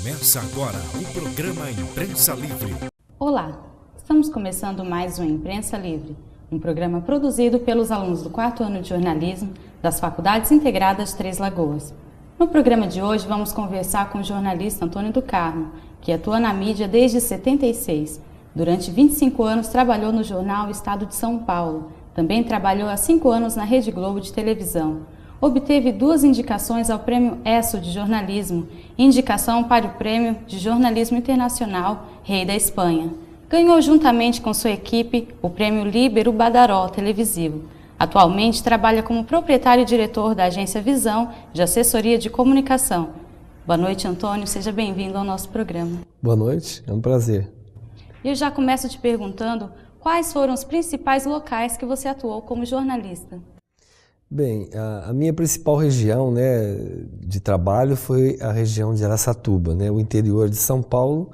Começa agora o programa Imprensa Livre. Olá, estamos começando mais um Imprensa Livre, um programa produzido pelos alunos do 4º ano de jornalismo das Faculdades Integradas Três Lagoas. No programa de hoje vamos conversar com o jornalista Antônio do Carmo, que atua na mídia desde 76. Durante 25 anos trabalhou no jornal Estado de São Paulo. Também trabalhou há 5 anos na Rede Globo de televisão. Obteve 2 indicações ao Prêmio ESSO de Jornalismo e indicação para o Prêmio de Jornalismo Internacional Rei da Espanha. Ganhou juntamente com sua equipe o Prêmio Líbero Badaró televisivo. Atualmente trabalha como proprietário e diretor da agência Visão de assessoria de comunicação. Boa noite, Antônio. Seja bem-vindo ao nosso programa. Boa noite, é um prazer. Eu já começo te perguntando quais foram os principais locais que você atuou como jornalista. Bem, a minha principal região, de trabalho foi a região de Araçatuba, o interior de São Paulo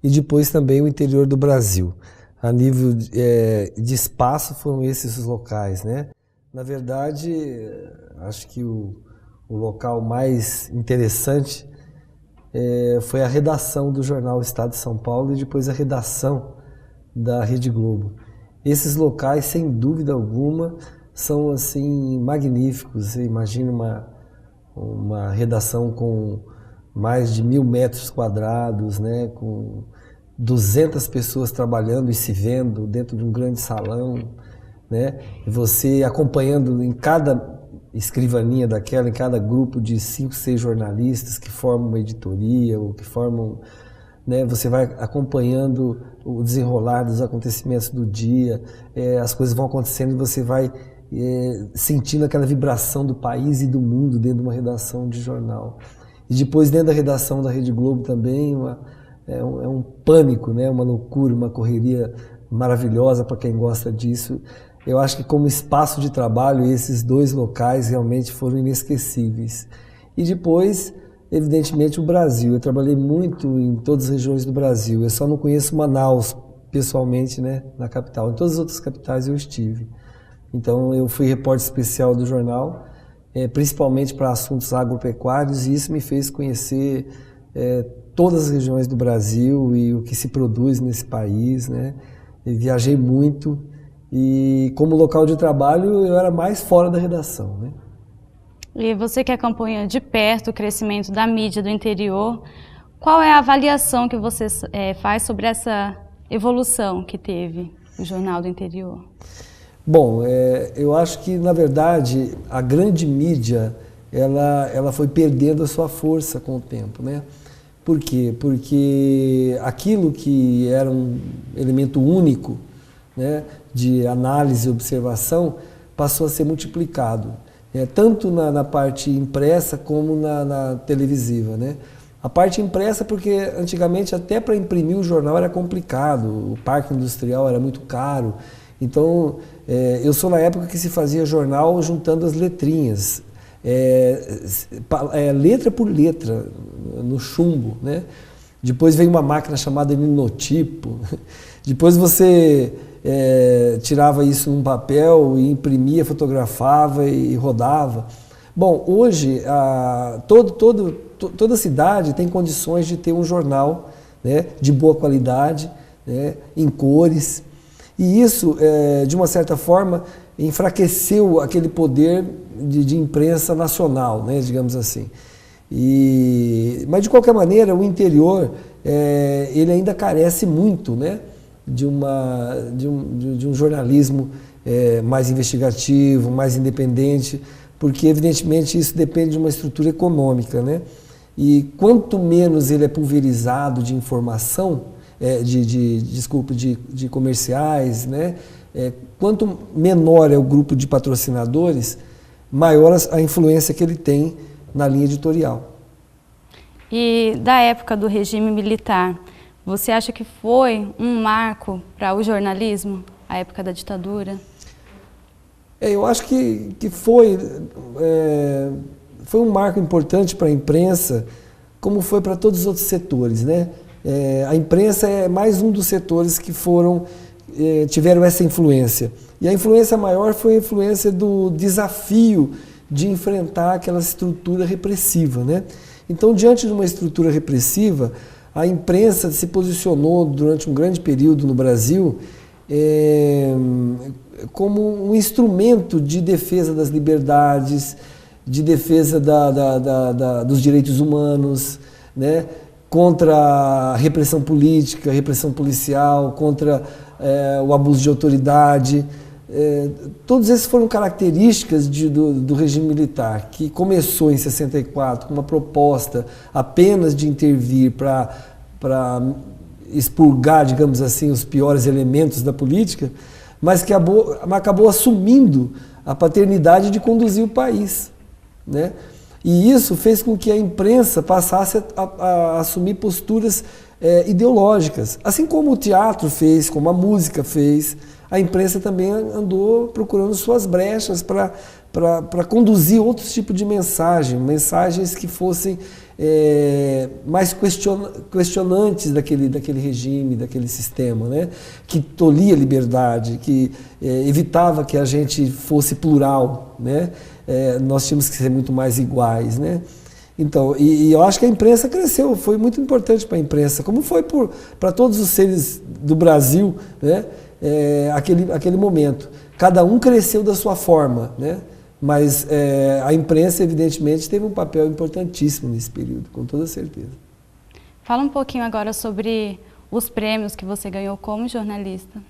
e depois também o interior do Brasil. A nível de espaço foram esses os locais, Na verdade, acho que o local mais interessante foi a redação do jornal Estado de São Paulo e depois a redação da Rede Globo. Esses locais, sem dúvida alguma, são assim magníficos. Você imagina uma redação com mais de 1.000 metros quadrados, com 200 pessoas trabalhando e se vendo dentro de um grande salão, E você acompanhando em cada escrivaninha daquela, em cada grupo de 5, 6 jornalistas que formam uma editoria ou que formam, você vai acompanhando o desenrolar dos acontecimentos do dia, as coisas vão acontecendo e você vai sentindo aquela vibração do país e do mundo dentro de uma redação de jornal. E depois dentro da redação da Rede Globo também é um pânico, uma loucura, uma correria maravilhosa para quem gosta disso. Eu acho que como espaço de trabalho esses 2 locais realmente foram inesquecíveis. E depois, evidentemente, o Brasil. Eu trabalhei muito em todas as regiões do Brasil. Eu só não conheço Manaus pessoalmente, na capital. Em todas as outras capitais eu estive. Então eu fui repórter especial do jornal, principalmente para assuntos agropecuários, e isso me fez conhecer todas as regiões do Brasil e o que se produz nesse país, Eu viajei muito e como local de trabalho eu era mais fora da redação, E você que acompanha de perto o crescimento da mídia do interior, qual é a avaliação que você faz sobre essa evolução que teve o Jornal do Interior? Bom, eu acho que, na verdade, a grande mídia ela foi perdendo a sua força com o tempo, Por quê? Porque aquilo que era um elemento único, de análise e observação, passou a ser multiplicado, tanto na parte impressa como na televisiva, A parte impressa porque antigamente até para imprimir o jornal era complicado, o parque industrial era muito caro. Então, eu sou na época que se fazia jornal juntando as letrinhas, letra por letra, no chumbo, Depois veio uma máquina chamada linotipo, depois você tirava isso num papel e imprimia, fotografava e rodava. Bom, hoje toda cidade tem condições de ter um jornal, de boa qualidade, em cores. E isso, de uma certa forma, enfraqueceu aquele poder de imprensa nacional, digamos assim. Mas, de qualquer maneira, o interior ele ainda carece muito de um jornalismo mais investigativo, mais independente, porque, evidentemente, isso depende de uma estrutura econômica. E quanto menos ele é pulverizado de informação, de comerciais, quanto menor é o grupo de patrocinadores, maior a influência que ele tem na linha editorial. E da época do regime militar, você acha que foi um marco para o jornalismo, a época da ditadura? Eu acho que foi um marco importante para a imprensa, como foi para todos os outros setores, A imprensa é mais um dos setores que tiveram essa influência. E a influência maior foi a influência do desafio de enfrentar aquela estrutura repressiva, Então, diante de uma estrutura repressiva, a imprensa se posicionou durante um grande período no Brasil como um instrumento de defesa das liberdades, de defesa dos direitos humanos, né? Contra a repressão política, repressão policial, contra o abuso de autoridade. Todos esses foram características do regime militar, que começou em 64 com uma proposta apenas de intervir para expurgar, digamos assim, os piores elementos da política, mas que acabou assumindo a paternidade de conduzir o país, né? E isso fez com que a imprensa passasse a assumir posturas ideológicas, assim como o teatro fez, como a música fez. A imprensa também andou procurando suas brechas para conduzir outros tipos de mensagens que fossem mais questionantes daquele regime, daquele sistema, né? Que tolhia a liberdade, que evitava que a gente fosse plural, né? Nós tínhamos que ser muito mais iguais, né? Então, e eu acho que a imprensa cresceu, foi muito importante para a imprensa, como foi para todos os seres do Brasil, né? Aquele momento. Cada um cresceu da sua forma, né? Mas a imprensa, evidentemente, teve um papel importantíssimo nesse período, com toda certeza. Fala um pouquinho agora sobre os prêmios que você ganhou como jornalista.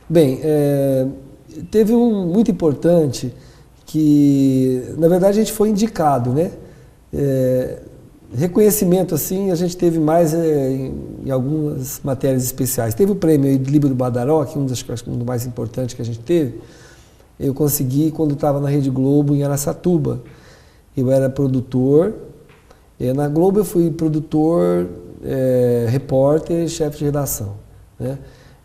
Bem, teve um muito importante que, na verdade, a gente foi indicado, né? Reconhecimento, assim, a gente teve mais em algumas matérias especiais. Teve o prêmio de Líbero Badaró, que um dos mais importantes que a gente teve. Eu consegui quando estava na Rede Globo, em Araçatuba. Eu era produtor. Na Globo eu fui produtor, repórter e chefe de redação, né?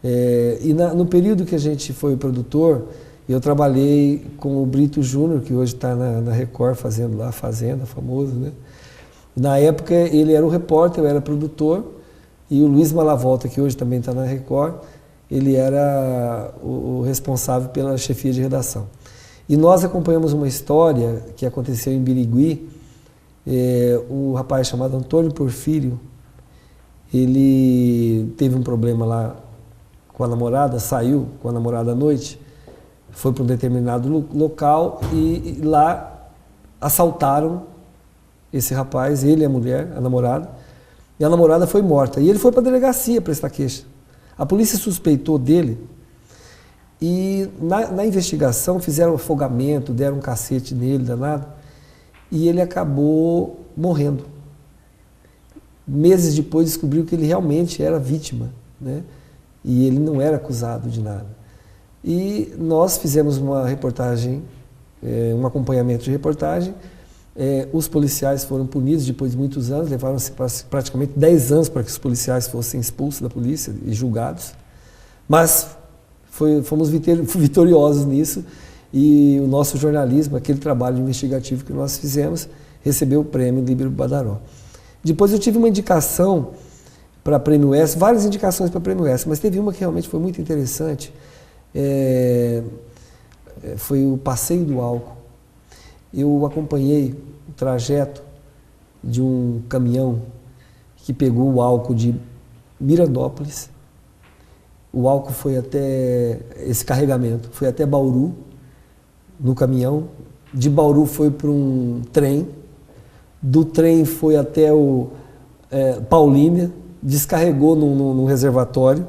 E no período que a gente foi produtor, eu trabalhei com o Brito Júnior, que hoje está na Record, fazendo lá a Fazenda, famoso, né? Na época ele era o repórter, eu era produtor, e o Luiz Malavolta, que hoje também está na Record, ele era o responsável pela chefia de redação. E nós acompanhamos uma história que aconteceu em Birigui. Um rapaz chamado Antônio Porfírio, ele teve um problema lá com a namorada, saiu com a namorada à noite, foi para um determinado local e lá assaltaram esse rapaz, ele e a mulher, a namorada, e a namorada foi morta. E ele foi para a delegacia prestar queixa. A polícia suspeitou dele e na investigação fizeram afogamento, deram um cacete nele, danado, e ele acabou morrendo. Meses depois descobriu que ele realmente era vítima, né? E ele não era acusado de nada. E nós fizemos uma reportagem, um acompanhamento de reportagem. Os policiais foram punidos depois de muitos anos, levaram-se praticamente 10 anos para que os policiais fossem expulsos da polícia e julgados, mas fomos vitoriosos nisso, e o nosso jornalismo, aquele trabalho investigativo que nós fizemos, recebeu o prêmio Líbero Badaró. Depois eu tive uma indicação para Prêmio ESSO, várias indicações para Prêmio ESSO, mas teve uma que realmente foi muito interessante, foi o Passeio do Álcool. Eu acompanhei o trajeto de um caminhão que pegou o álcool de Mirandópolis. O álcool foi até, esse carregamento, foi até Bauru, no caminhão. De Bauru foi para um trem. Do trem foi até Paulínia, descarregou num reservatório.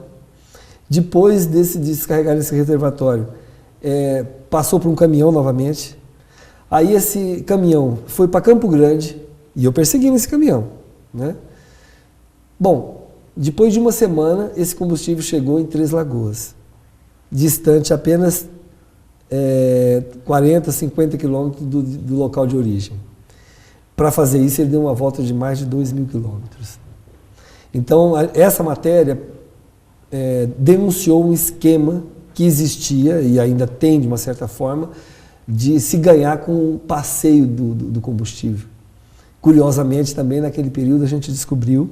Depois de descarregar nesse reservatório, passou por um caminhão novamente. Aí esse caminhão foi para Campo Grande e eu persegui nesse caminhão, né? Bom, depois de uma semana, esse combustível chegou em Três Lagoas, distante apenas 40, 50 quilômetros do local de origem. Para fazer isso, ele deu uma volta de mais de 2.000 quilômetros. Então, essa matéria denunciou um esquema que existia e ainda tem, de uma certa forma, de se ganhar com o passeio do combustível. Curiosamente, também naquele período a gente descobriu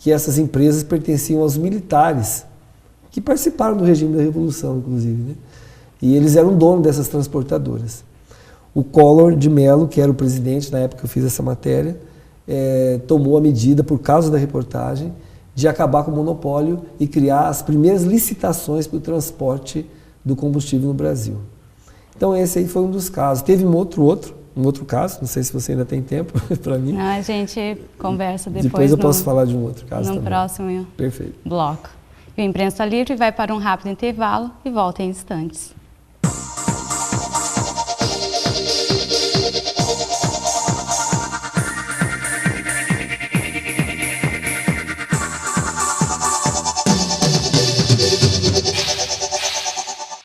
que essas empresas pertenciam aos militares, que participaram do regime da Revolução, inclusive, né? E eles eram donos dessas transportadoras. O Collor de Mello, que era o presidente na época que eu fiz essa matéria, tomou a medida, por causa da reportagem, de acabar com o monopólio e criar as primeiras licitações para o transporte do combustível no Brasil. Então esse aí foi um dos casos. Teve um outro caso, não sei se você ainda tem tempo para mim. Não, a gente conversa depois. Depois eu posso falar de um outro caso no também. próximo Perfeito. bloco. E o Imprensa Livre vai para um rápido intervalo e volta em instantes.